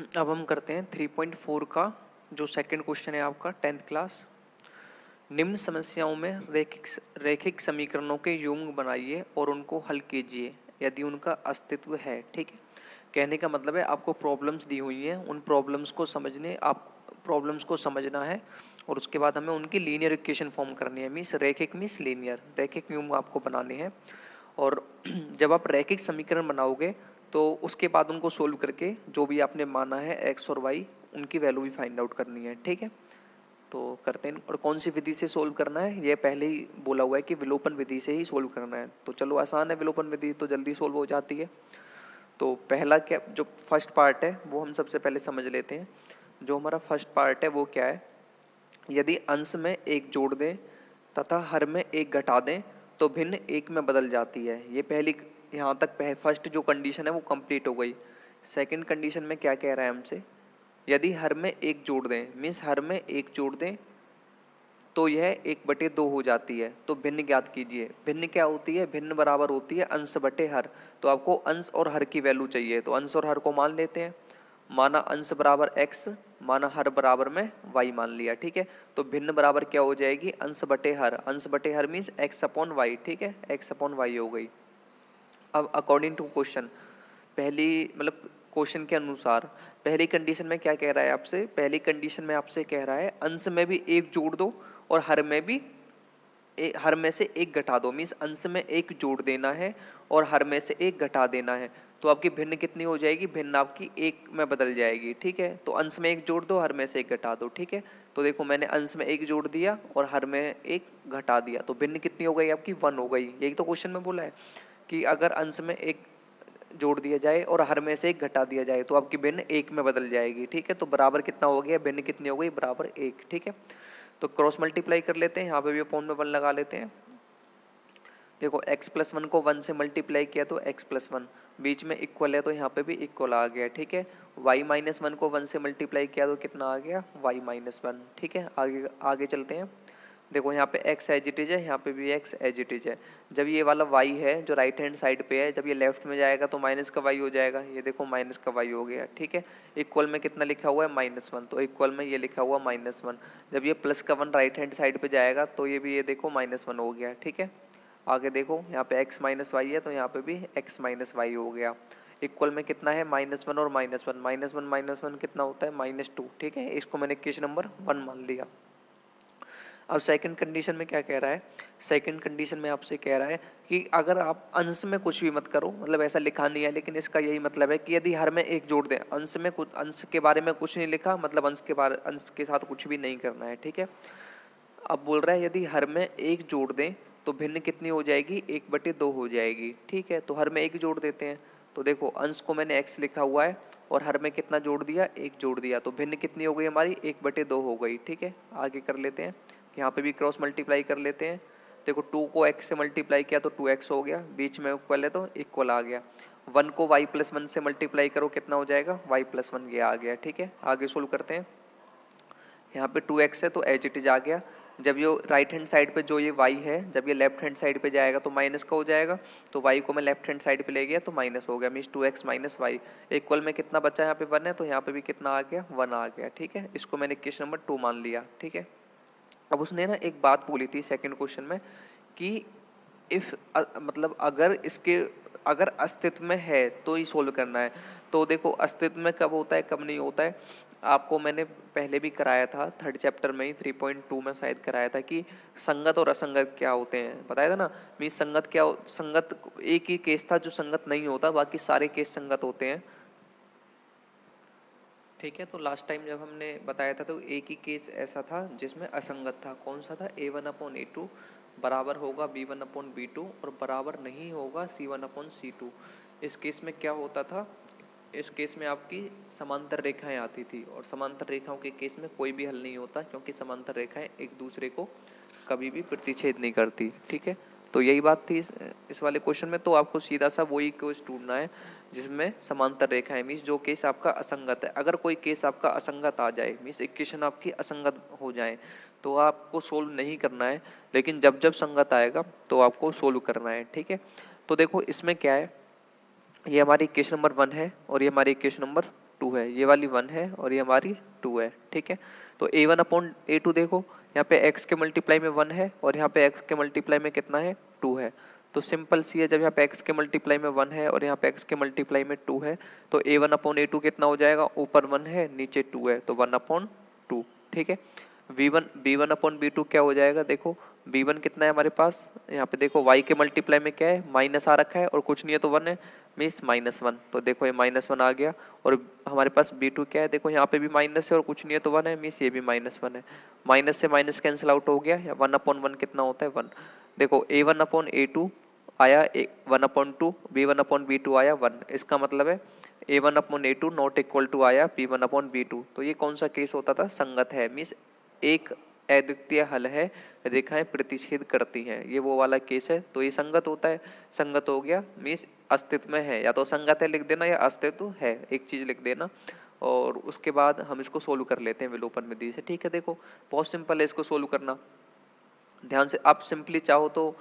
अब हम करते हैं 3.4 का जो सेकंड क्वेश्चन है आपका 10th क्लास। निम्न समस्याओं में रैखिक समीकरणों के युग्म बनाइए और उनको हल कीजिए यदि उनका अस्तित्व है। ठीक है, कहने का मतलब है आपको प्रॉब्लम्स दी हुई हैं, उन प्रॉब्लम्स को समझना है और उसके बाद हमें उनकी लीनियर इक्वेशन फॉर्म करनी है। मीन्स लीनियर रैखिक युग्म आपको बनाने हैं। और जब आप रैखिक समीकरण बनाओगे तो उसके बाद उनको सोल्व करके जो भी आपने माना है एक्स और वाई, उनकी वैल्यू भी फाइंड आउट करनी है। ठीक है, तो करते हैं। और कौन सी विधि से सोल्व करना है ये पहले ही बोला हुआ है कि विलोपन विधि से ही सोल्व करना है। तो चलो आसान है, विलोपन विधि तो जल्दी सोल्व हो जाती है। तो पहला क्या, जो फर्स्ट पार्ट है वो हम सबसे पहले समझ लेते हैं। जो हमारा फर्स्ट पार्ट है वो क्या है, यदि अंश में एक जोड़ दें तथा हर में एक घटा दें तो भिन्न एक में बदल जाती है। ये पहली, यहाँ तक फर्स्ट जो कंडीशन है वो कंप्लीट हो गई। सेकंड कंडीशन में क्या कह रहा है हमसे, यदि हर में एक जोड़ दें, मीन्स हर में एक जोड़ दें तो यह 1/2 हो जाती है। तो भिन्न ज्ञात कीजिए। भिन्न क्या होती है, भिन्न बराबर होती है अंश बटे हर। तो आपको अंश और हर की वैल्यू चाहिए, तो अंश और हर को मान लेते हैं। माना अंश बराबर x, माना हर बराबर में y मान लिया। ठीक है, तो भिन्न बराबर क्या हो जाएगी, अंश बटे हर। अंश बटे हर मीन्स x अपॉन वाई। ठीक है, x अपॉन वाई हो गई। अब अकॉर्डिंग टू क्वेश्चन, पहली मतलब क्वेश्चन के अनुसार पहली कंडीशन में क्या कह रहा है आपसे, पहली कंडीशन में आपसे कह रहा है अंश में भी एक जोड़ दो और हर में भी हर में से एक घटा दो। मीन्स अंश में एक जोड़ देना है और हर में से एक घटा देना है। तो आपकी भिन्न कितनी हो जाएगी, भिन्न आपकी एक में बदल जाएगी। ठीक है, तो अंश में एक जोड़ दो, हर में से एक घटा दो। ठीक है, तो देखो मैंने अंश में एक जोड़ दिया और हर में एक घटा दिया, तो भिन्न कितनी हो गई आपकी, 1 हो गई। यही तो क्वेश्चन में बोला है कि अगर अंश में एक जोड़ दिया जाए और हर में से एक घटा दिया जाए तो आपकी भिन्न एक में बदल जाएगी। ठीक है, तो बराबर कितना हो गया, भिन्न कितनी हो गई, बराबर 1। ठीक है, तो क्रॉस मल्टीप्लाई कर लेते हैं, यहाँ पे भी अपॉन में 1 लगा लेते हैं। देखो x+1 को 1 से मल्टीप्लाई किया तो x+1, बीच में इक्वल है तो यहाँ पे भी इक्वल आ गया। ठीक है, y-1 को 1 से मल्टीप्लाई किया तो कितना आ गया, y-1। ठीक है, आगे आगे चलते हैं। देखो यहाँ पे x एज इट इज है, यहाँ पे भी x एज इट इज है। जब ये वाला y है जो राइट हैंड साइड पे है, जब ये लेफ्ट में जाएगा तो माइनस का y हो जाएगा। ये देखो माइनस का y हो गया। ठीक है, इक्वल में कितना लिखा हुआ है, -1, तो इक्वल में ये लिखा हुआ -1। जब ये प्लस का 1 राइट हैंड साइड पे जाएगा तो ये भी, ये देखो -1 हो गया। ठीक है, आगे देखो यहाँ पे x माइनस वाई है तो यहाँ पे भी x माइनस वाई हो गया। इक्वल में कितना है, -1 और -1, -1 कितना होता है, -2। ठीक है, इसको मैंने इक्वेशन नंबर 1 मान लिया। अब सेकंड कंडीशन में क्या कह रहा है, सेकंड कंडीशन में आपसे कह रहा है कि अगर आप अंश में कुछ भी मत करो, मतलब ऐसा लिखा नहीं है लेकिन इसका यही मतलब है कि यदि हर में एक जोड़ दें, अंश में कुछ, अंश के बारे में कुछ नहीं लिखा, मतलब अंश के साथ कुछ भी नहीं करना है। ठीक है, अब बोल रहा है यदि हर में एक जोड़ दें तो भिन्न कितनी हो जाएगी, 1/2 हो जाएगी। ठीक है, तो हर में एक जोड़ देते हैं, तो देखो अंश को मैंने x लिखा हुआ है और हर में कितना जोड़ दिया, एक जोड़ दिया, तो भिन्न कितनी हो गई हमारी, 1/2 हो गई। ठीक है, आगे कर लेते हैं, यहाँ पे भी क्रॉस मल्टीप्लाई कर लेते हैं। देखो 2 को x से मल्टीप्लाई किया तो 2x हो गया, बीच में इक्वल है तो इक्वल आ गया। 1 को y+1 से मल्टीप्लाई करो कितना हो जाएगा, y+1 ये आ गया। ठीक है, आगे सोल्व करते हैं। यहाँ पे 2x है तो एज इट इज आ गया। जब ये राइट हैंड साइड पे जो ये y है, जब ये लेफ्ट हैंड साइड पे जाएगा तो माइनस का हो जाएगा, तो y को मैं लेफ्ट हैंड साइड पे ले गया तो माइनस हो गया। Means 2x minus y equal में कितना बचा, यहाँ पे 1 है तो यहाँ पे भी कितना आ गया, 1 आ गया। ठीक है, इसको मैंने इक्वेशन नंबर 2 मान लिया। ठीक है, अब उसने ना एक बात बोली थी सेकंड क्वेश्चन में कि इफ मतलब अगर अस्तित्व में है तो ही सोल्व करना है। तो देखो अस्तित्व में कब होता है कब नहीं होता है, आपको मैंने पहले भी कराया था, 3rd चैप्टर में ही 3.2 में शायद कराया था कि संगत और असंगत क्या होते हैं, बताया था ना। मीन्स संगत एक ही केस था जो संगत नहीं होता, बाकी सारे केस संगत होते हैं। ठीक है, तो लास्ट टाइम जब हमने बताया था तो एक ही केस ऐसा था जिसमें असंगत था, कौन सा था, a1/a2 बराबर होगा b1/b2 और बराबर नहीं होगा c1/c2। इस केस में क्या होता था, इस केस में आपकी समांतर रेखाएं आती थी और समांतर रेखाओं के केस में कोई भी हल नहीं होता क्योंकि समांतर रेखाएं एक दूसरे को कभी भी प्रतिच्छेद नहीं करती। ठीक है, तो यही बात थी इस वाले क्वेश्चन में। तो आपको सीधा सा वही केस ढूंढना है जिसमें समांतर रेखाएं, मीन्स जो केस आपका असंगत है। अगर कोई केस आपका असंगत आ जाए, मीन्स इक्वेशन आपकी असंगत हो जाए, तो आपको सोल्व नहीं करना है, लेकिन जब जब संगत आएगा तो आपको सोल्व करना है। ठीक है, तो देखो इसमें क्या है, ये हमारी इक्वेशन नंबर 1 है और ये हमारी इक्वेशन नंबर 2 है, ये वाली 1 है और ये हमारी 2 है, ठीक है। तो A1/A2 देखो, यहाँ पे x के मल्टीप्लाई में 1 है और यहाँ पे x के मल्टीप्लाई में कितना है, 2 है। तो सिंपल सी है, जब यहाँ पे x के मल्टीप्लाई में 1 है और यहाँ पे x के मल्टीप्लाई में 2 है, तो A1/A2 कितना हो जाएगा, ऊपर 1 है नीचे 2 है, तो 1/2, ठीक है। B1/B2 क्या हो जाएगा, देखो B1 कितना है हमारे पास, यहाँ पे देखो y के मल्टीप्लाई में क्या है, माइनस आ रखा है और कुछ नहीं है तो 1 है, मीन्स -1, तो देखो ये -1 आ गया। और हमारे पास B2 क्या है, देखो यहाँ पे भी माइनस है और कुछ नहीं है तो 1 है, मीन्स ये भी -1 है। माइनस से माइनस कैंसिल आउट हो गया, 1/1 कितना होता है, 1। देखो A1/A2 आया 1/2, B1/B2 आया 1, इसका मतलब है A1/A2 नॉट इक्वल टू आया B1/B2। तो ये कौन सा केस होता था, संगत है, मीन्स एक अद्वितीय हल है, रेखाएं प्रतिच्छेद करती हैं, ये वो वाला केस है। तो ये संगत होता है, संगत हो गया मीन्स अस्तित्व में है, या तो संगत है लिख देना या अस्तित्व है, एक चीज लिख देना। और उसके बाद हम इसको सोल्व कर लेते हैं विलोपन विधि से, ठीक है। देखो बहुत सिंपल है इसको सोल्व करना, ध्यान से। आप सिंपली चाहो तो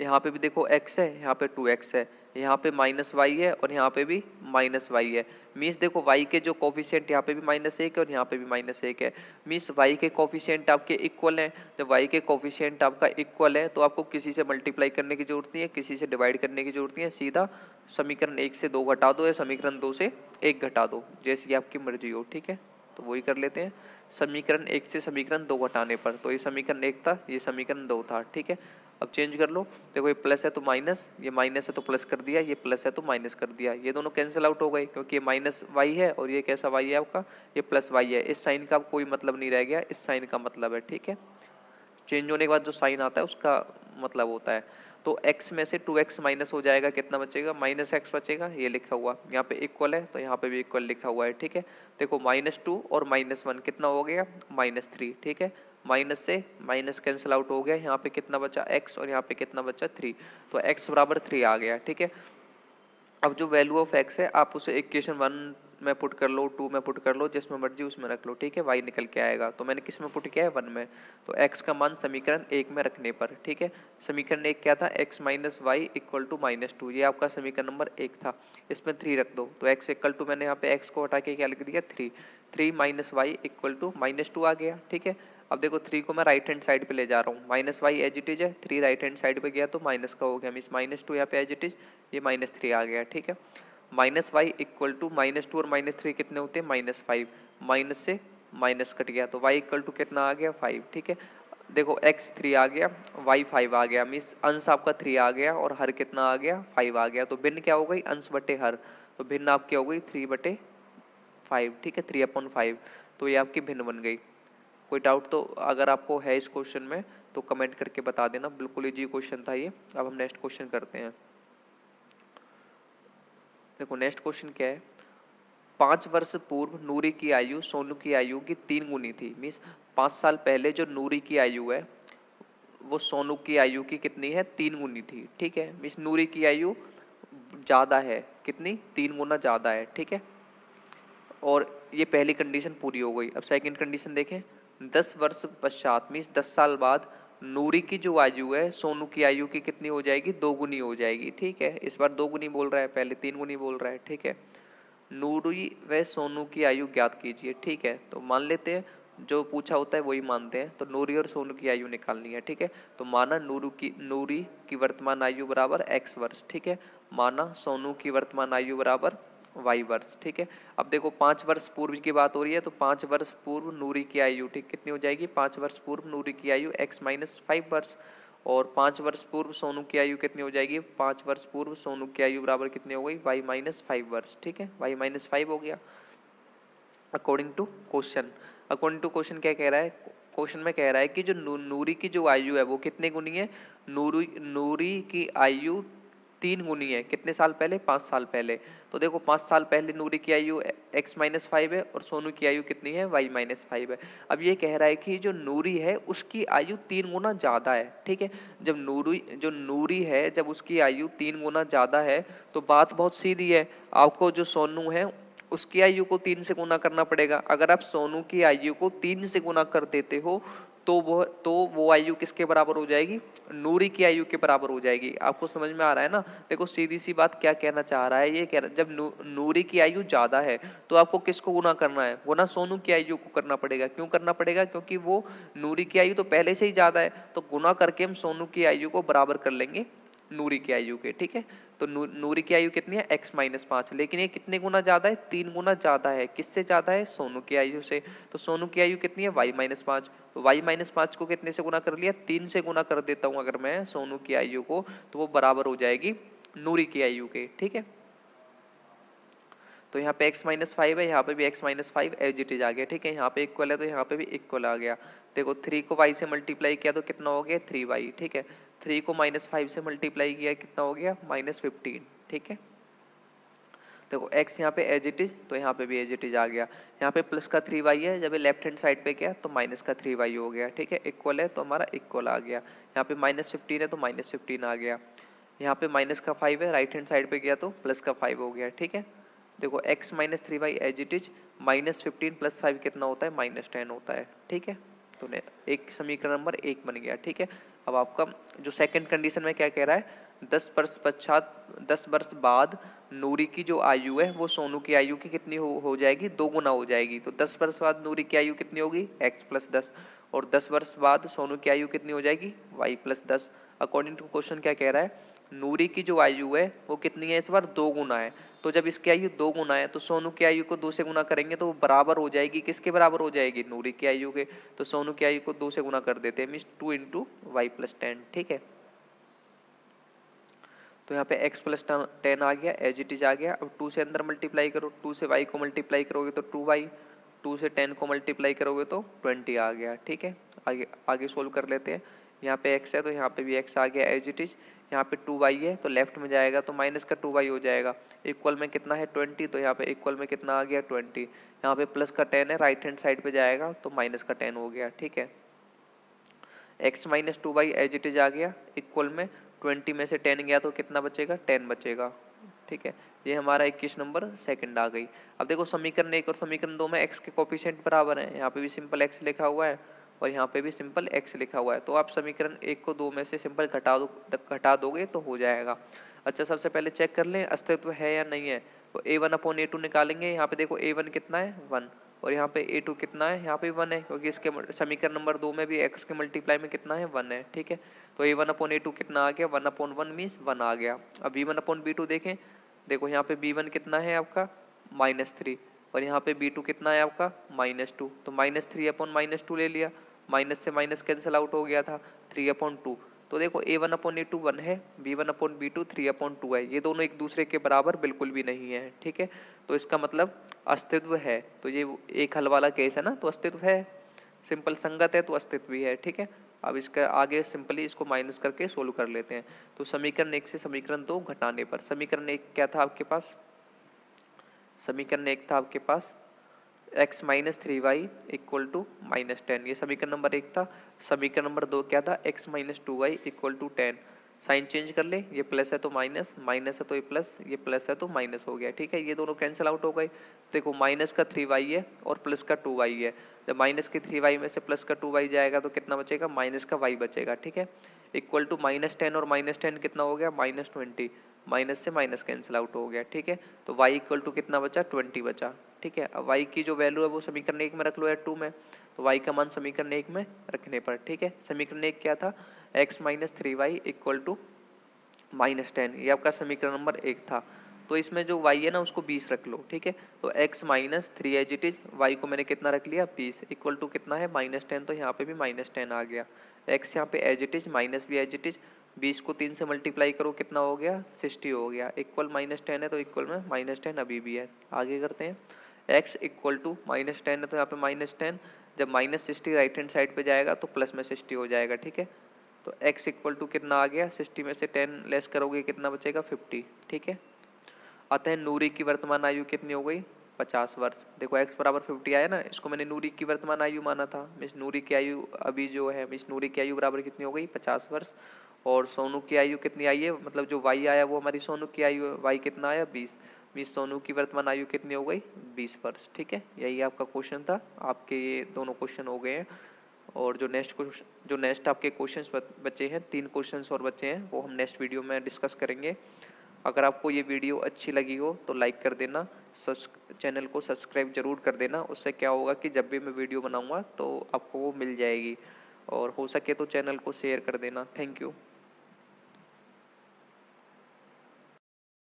यहाँ पे भी देखो x है, यहाँ पे 2x है, यहाँ पे -y है और यहाँ पे भी -y है, मीन्स देखो y के जो कोफिशिएंट यहाँ पे भी -1 है और यहाँ पे भी -1 है, मीन्स y के कोफिशिएंट आपके इक्वल हैं। जब y के कोफिशिएंट आपका इक्वल है तो आपको किसी से मल्टीप्लाई करने की जरूरत नहीं है, किसी से डिवाइड करने की जरूरत नहीं है, सीधा समीकरण 1 से 2 घटा दो या समीकरण 2 से 1 घटा दो, जैसी आपकी मर्जी हो, ठीक है। तो वही कर लेते हैं, समीकरण 1 से समीकरण 2 घटाने पर, तो ये समीकरण 1 था, ये समीकरण 2 था, ठीक है। अब चेंज कर लो, देखो ये प्लस है तो माइनस, ये माइनस है तो प्लस कर दिया, ये प्लस है तो माइनस कर दिया, ये दोनों कैंसिल आउट हो गए क्योंकि ये -y है और ये कैसा y है आपका, ये +y है। इस साइन का कोई मतलब नहीं रह गया, इस साइन का मतलब है, ठीक है। चेंज होने के बाद जो साइन आता है उसका मतलब होता है। तो x में से 2x माइनस हो जाएगा, कितना बचेगा, -x बचेगा, ये लिखा हुआ, यहाँ पे इक्वल है तो यहाँ पे भी इक्वल लिखा हुआ है, ठीक है। देखो -2 और -1 कितना हो गया, -3, ठीक है। माइनस से माइनस कैंसिल आउट हो गया, यहाँ पे कितना बचा x और यहाँ पे कितना बचा 3, तो x बराबर 3 आ गया, ठीक है। अब जो वैल्यू ऑफ x है आप उसे इक्वेशन 1 में पुट कर लो, 2 में पुट कर लो, जिसमें मर्जी उसमें रख लो, ठीक है। y निकल के आएगा, तो मैंने किस में पुट किया है, 1 में, तो x का मान समीकरण 1 में रखने पर, ठीक है। समीकरण 1 क्या था, x minus y equal to -2, ये आपका समीकरण नंबर 1 था, इसमें 3 रख दो, तो x इक्वल टू, मैंने यहाँ पे x को हटा के क्या लिख दिया, 3 माइनस वाई इक्वल टू -2 आ गया, ठीक है। अब देखो 3 को मैं राइट हैंड साइड पे ले जा रहा हूँ, -y एज इट इज है, 3 राइट हैंड साइड पे गया तो माइनस का हो गया, मीन्स -2 यहाँ पे एज इट इज, ये -3 आ गया, ठीक है। -y इक्वल टू -2 और -3 कितने होते हैं, -5, माइनस से माइनस कट गया तो y इक्वल टू कितना आ गया, 5, ठीक है। देखो x 3 आ गया, y 5 आ गया, मीन्स अंश आपका 3 आ गया और हर कितना आ गया, 5 आ गया, तो भिन्न क्या हो गई, अंश बटे हर, तो भिन्न आपकी हो गई 3/5, ठीक है, 3/5, तो ये आपकी भिन्न बन गई। कोई डाउट तो अगर आपको है इस क्वेश्चन में तो कमेंट करके बता देना, बिल्कुल इजी क्वेश्चन था ये। अब हम नेक्स्ट क्वेश्चन करते हैं। देखो नेक्स्ट क्वेश्चन क्या है, 5 वर्ष पूर्व नूरी की आयु सोनू की आयु की 3 गुनी थी, मीन्स 5 साल पहले जो नूरी की आयु है वो सोनू की आयु की कितनी है, 3 गुनी थी, ठीक है। मीन्स नूरी की आयु ज्यादा है, कितनी, 3 गुना ज्यादा है, ठीक है। और ये पहली कंडीशन पूरी हो गई। अब सेकंड कंडीशन देखें, 10 वर्ष पश्चात, मीन्स 10 साल बाद नूरी की जो आयु है सोनू की आयु की कितनी हो जाएगी, 2 गुनी हो जाएगी, ठीक है। इस बार 2 गुनी बोल रहा है, पहले 3 गुनी बोल रहा है, ठीक है। नूरी व सोनू की आयु ज्ञात कीजिए, ठीक है। तो मान लेते हैं जो पूछा होता है वही मानते हैं, तो नूरी और सोनू की आयु निकालनी है, ठीक है। तो माना नूरी की वर्तमान आयु बराबर x वर्ष, ठीक है। माना सोनू की वर्तमान आयु बराबर y वर्ष, ठीक है। अब देखो 5 वर्ष पूर्व की बात हो रही है, तो 5 वर्ष पूर्व नूरी की आयु, ठीक, कितनी हो जाएगी, 5 वर्ष पूर्व नूरी की आयु x माइनस 5 वर्ष, और 5 वर्ष पूर्व सोनू की आयु कितनी हो जाएगी, 5 वर्ष पूर्व सोनू की आयु बराबर कितनी हो गई, y माइनस 5 वर्ष, ठीक है, y माइनस 5 हो गया according to question. According to question क्या कह रहा है, क्वेश्चन में कह रहा है कि जो नूरी की जो आयु है वो कितने गुनी है, नूरी की आयु 3 गुनी है, कितने साल पहले, 5 साल पहले। तो देखो 5 साल पहले नूरी की आयु x माइनस 5 है और सोनू की आयु कितनी है, y माइनस 5 है। अब ये कह रहा है कि जो नूरी है उसकी आयु 3 गुना ज्यादा है, ठीक है। जब नूरी है जब उसकी आयु 3 गुना ज्यादा है तो बात बहुत सीधी है, आपको जो सोनू है उसकी आयु को 3 से गुना करना पड़ेगा। अगर आप सोनू की आयु को 3 से गुना कर देते हो तो वो आयु किसके बराबर हो जाएगी? नूरी की आयु के बराबर हो जाएगी। आपको समझ में आ रहा है ना? देखो सीधी सी बात क्या कहना चाह रहा है, ये कह रहा जब नूरी की आयु ज्यादा है तो आपको किसको गुना करना है? गुना सोनू की आयु को करना पड़ेगा। क्यों करना पड़ेगा? क्योंकि वो नूरी की आयु तो पहले से ही ज्यादा है, तो गुना करके हम सोनू की आयु को बराबर कर लेंगे नूरी की आयु के। ठीक है, तो नूरी की आयु कितनी है? x-5, लेकिन ये कितने गुना ज्यादा है? 3 गुना ज्यादा है। किससे ज्यादा है? सोनू की आयु से। तो सोनू की आयु कितनी है? y-5। तो y-5 को कितने से गुना कर लिया? 3 से गुना कर देता हूं अगर मैं सोनू की आयु को, तो वो बराबर हो जाएगी नूरी की आयु के। ठीक है, तो यहाँ पे x-5 है, यहाँ पे भी x-5 एज इट इज आ गया। ठीक है, यहाँ पे इक्वल है तो यहाँ पे भी इक्वल आ गया। देखो 3 को y से मल्टीप्लाई किया तो कितना हो गया? 3y। ठीक है, 3 को -5 से मल्टीप्लाई किया कितना हो गया? -15। ठीक है, देखो x यहाँ पे एज इट इज, तो यहाँ पे भी एज इट इज आ गया। यहाँ पे प्लस का 3y है, जब ये लेफ्ट हैंड साइड पे गया तो माइनस का 3y हो गया। ठीक है, इक्वल है तो हमारा इक्वल आ गया। यहाँ पे -15 है तो -15 आ गया। यहाँ पे माइनस का 5 है, राइट हैंड साइड पे गया तो प्लस का 5 हो गया। ठीक है, देखो x - 3y as it is, -15 + 5 कितना होता है? -10 होता है। ठीक है, तो एक समीकरण नंबर 1 बन गया। ठीक है, अब आपका जो सेकंड कंडीशन में क्या कह रहा है? 10 वर्ष बाद नूरी की जो आयु है वो सोनू की आयु की कितनी हो जाएगी? 2 गुना हो जाएगी। तो 10 वर्ष बाद नूरी की आयु कितनी होगी? x + 10, और 10 वर्ष बाद सोनू की आयु कितनी हो जाएगी? y + 10। अकॉर्डिंग टू क्वेश्चन क्या कह रहा है? नूरी की जो आयु है वो कितनी है? इस बार 2 गुना है। तो जब इसकी आयु 2 गुना है तो सोनू की आयु को 2 से गुना करेंगे तो वो बराबर हो जाएगी। किसके बराबर हो जाएगी? नूरी की आयु के। तो सोनू की आयु को 2 से गुना कर देते हैं, मीन्स 2 × y + 10। ठीक है, तो यहाँ पे x + 10 आ गया, एज इट इज आ गया। अब 2 से अंदर मल्टीप्लाई करो, 2 से y को मल्टीप्लाई करोगे तो 2y, 2 से 10 को मल्टीप्लाई करोगे तो 20 आ गया। ठीक है, आगे आगे सोल्व कर लेते हैं। यहाँ पे x है तो यहाँ पे भी x आ गया एज इट इज। यहाँ पे 2y है तो लेफ्ट में जाएगा तो माइनस का 2y हो जाएगा। इक्वल में कितना है? 20, तो यहाँ पे इक्वल में कितना आ गया? 20। यहाँ पे प्लस का 10 है, राइट हैंड साइड पे जाएगा तो माइनस का 10 हो गया। ठीक है, x - 2y as it is आ गया। इक्वल में 20 में से 10 गया तो कितना बचेगा? 10 बचेगा। ठीक है, ये हमारा 21 नंबर सेकंड आ गई। अब देखो समीकरण 1 और समीकरण 2 में x के कोफिशिएंट बराबर हैं। यहाँ पे भी सिंपल x लिखा हुआ है और यहाँ पे भी सिंपल x लिखा हुआ है। तो आप समीकरण 1 को 2 में से सिंपल घटा दोगे तो हो जाएगा। अच्छा, सबसे पहले चेक कर लें अस्तित्व है या नहीं है। तो a1/a2 निकालेंगे। यहाँ पे देखो a1 कितना है? 1, और यहाँ पे a2 कितना है? यहाँ पे 1 है, क्योंकि इसके समीकरण नंबर 2 में भी x के मल्टीप्लाई में कितना है? 1 है। ठीक है, तो a1/a2 कितना आ गया? 1/1 मीन्स 1 आ गया। अब b1/b2 देखें। देखो यहाँ पे b1 कितना है आपका? -3, और यहाँ पे b2 कितना है आपका? -2। तो -3/-2 ले लिया, माइनस से माइनस कैंसिल आउट हो गया था, 3/2। तो देखो a1/a2 1 है, b1/b2 3/2 है। ये दोनों एक दूसरे के बराबर बिल्कुल भी नहीं है। ठीक है, तो इसका मतलब अस्तित्व है। तो ये एक हल वाला केस है ना, तो अस्तित्व है। सिंपल संगत है तो अस्तित्व भी है। ठीक है, अब इसका आगे सिंपली इसको माइनस करके सोल्व कर लेते हैं। तो समीकरण 1 से समीकरण 2 घटाने पर समीकरण 1 क्या था आपके पास? समीकरण 1 था आपके पास x - 3y = -10, ये समीकरण नंबर 1 था। समीकरण नंबर 2 क्या था? x - 2y = 10। साइन चेंज कर ले, ये प्लस है तो माइनस, माइनस है तो ये प्लस, ये प्लस है तो माइनस हो गया। ठीक है, ये दोनों कैंसिल आउट हो गए। देखो माइनस का 3y है और प्लस का 2y है। जब माइनस के 3y में से प्लस का 2y जाएगा तो कितना बचेगा? माइनस का y बचेगा। ठीक है, इक्वल टू -10 और -10 कितना हो गया? -20। माइनस से माइनस कैंसिल आउट हो गया। ठीक है, तो y = कितना बचा? 20 बचा। ठीक है, अब y की जो वैल्यू है वो समीकरण 1 में रख लो या 2 में, तो y का मान समीकरण 1 में रखने पर। ठीक है, समीकरण 1 क्या था? x - 3y = -10, ये आपका समीकरण नंबर 1 था। तो इसमें जो y है ना उसको 20 रख लो। ठीक है, तो x - 3 as it is, y को मैंने कितना रख लिया? 20, इक्वल टू कितना है? -10, तो यहाँ पे भी -10 आ गया। x यहाँ पे एज इट इज, माइनस भी एज इट इज, 20 को 3 से मल्टीप्लाई करो कितना हो गया? 60 हो गया। इक्वल -10 है तो इक्वल में -10 अभी भी है। आगे करते हैं। x = -10 है तो यहाँ पे -10, जब -60 राइट हैंड साइड पे जाएगा तो प्लस में 60 हो जाएगा। ठीक है, तो x = कितना आ गया? 60 में से 10 लेस करोगे कितना बचेगा? 50। ठीक है, अतः नूरी की वर्तमान आयु कितनी हो गई? 50 वर्ष। देखो x = 50 आया ना, इसको मैंने नूरी की वर्तमान आयु माना था। मिस नूरी की आयु अभी जो है, मिस नूरी की आयु बराबर कितनी हो गई? 50 वर्ष। और सोनू की आयु कितनी आई है? मतलब जो y आया वो हमारी सोनू की आयु है, y कितना आया? 20। मिस सोनू की वर्तमान आयु कितनी हो गई? 20 वर्ष। ठीक है, यही आपका क्वेश्चन था। आपके ये दोनों क्वेश्चन हो गए हैं। और जो नेक्स्ट आपके क्वेश्चंस बचे हैं, 3 क्वेश्चंस और बचे हैं, वो हम नेक्स्ट वीडियो में डिस्कस करेंगे। अगर आपको ये वीडियो अच्छी लगी हो तो लाइक कर देना, चैनल को सब्सक्राइब जरूर कर देना। उससे क्या होगा कि जब भी मैं वीडियो बनाऊंगा तो आपको वो मिल जाएगी। और हो सके तो चैनल को शेयर कर देना। Thank you.